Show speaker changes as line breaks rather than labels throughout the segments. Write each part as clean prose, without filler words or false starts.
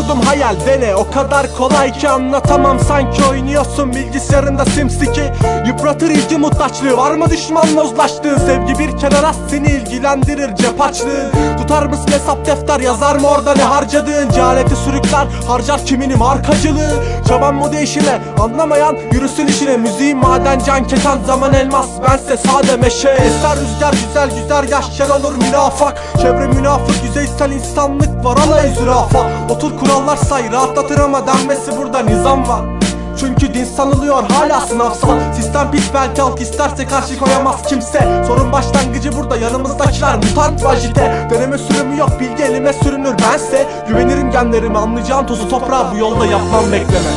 kurdum hayal dene. O kadar kolay ki anlatamam, sanki oynuyorsun bilgisayarında SimsIki. Yıpratır ilgi muhtaçlığı, var mı düşmanla uzlaştığın? Sevgi bir kenara, seni ilgilendirir cep açlığı. Tutar mısın hesap defter, yazar mı orada ne harcadığın? Cehaleti sürükler, harcar kimini markacılığı. Çaban mı değişine, anlamayan yürüsün işine. Müziği maden, can keten, zaman elmas, bense sade meşe. Eser rüzgar, güzel güzel yaşlar olur münafak. Çevre münafık, yüzeysel insanlık var, alay zürafa. Otur kurallar say, rahatlatır ama denmesi burada nizam var. Çünkü din sanılıyor hala sınavsal. Sistem pis, belki halk isterse karşı koyamaz kimse. Sorun başlangıcı burada, yanımızdakiler mutant vajite. Deneme sürümü yok, bilgi elime sürünür, bense güvenirim genlerime. Anlayacağın tozu toprağı, bu yolda yapmam bekleme.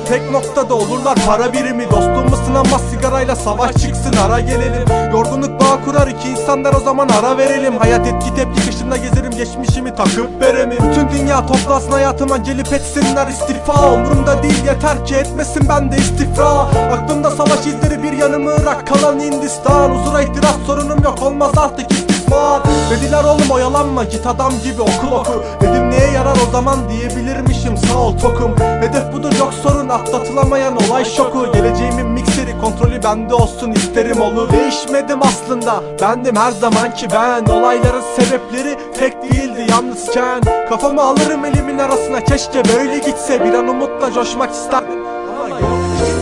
Tek noktada olurlar para birimi. Dostluğumu sınanmaz, sigarayla savaş çıksın, ara gelelim. Yorgunluk bağ kurar iki insanlar, o zaman ara verelim. Hayat etki tepki kışında gezerim, geçmişimi takıp veremi. Bütün dünya toplasın hayatıma, gelip etsinler istifa. Umurumda değil, yeter ki etmesin bende istifra. Aklımda savaş izleri, bir yanımı Irak, kalan Hindistan. Huzura ihtiras sorunum yok, olmaz artık istismar. Dediler oğlum oyalanma, git adam gibi okul oku. Dedim neye yarar o zaman, diyebilirmişim sağ ol tokum. Hedef budur, yok sorun, atlatılamayan olay şoku. Geleceğimin mikseri, kontrolü bende olsun isterim olur. Değişmedim aslında, bendim her zamanki ben. Olayların sebepleri tek değildi yalnızken. Kafamı alırım elimin arasına, keşke böyle gitse. Bir an umutla coşmak isterdim ama yok işte.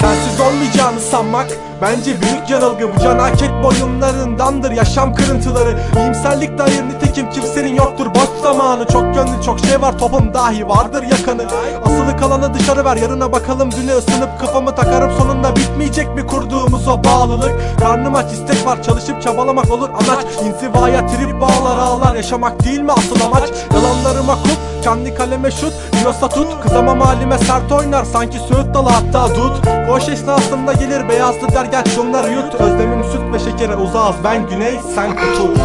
Sensiz olmayacağını sanmak bence büyük yanılgı. Bu canaket boyunlarındandır yaşam kırıntıları. İyimserlik dair nitekim kimsenin yoktur boş zamanı. Çok gönlü çok şey var, topum dahi vardır yakanı. Asılı kalanı dışarı ver, yarına bakalım. Düne ısınıp kafamı takarım, sonunda bitmeyecek mi kurduğumuz o bağlılık? Karnım aç, istek var, çalışıp çabalamak olur anaç. İnzivaya trip bağlar ağlar, yaşamak değil mi asıl amaç? Yalanlarıma kut, kendi kaleme şut, diyorsa tut. Kızamam halime, sert oynar sanki söğüt dalı, hatta dut. Boş esnasında gelir beyazlı der, gel şunları yut. Özlemim süt ve şekere uzağız, ben güney sen kutu.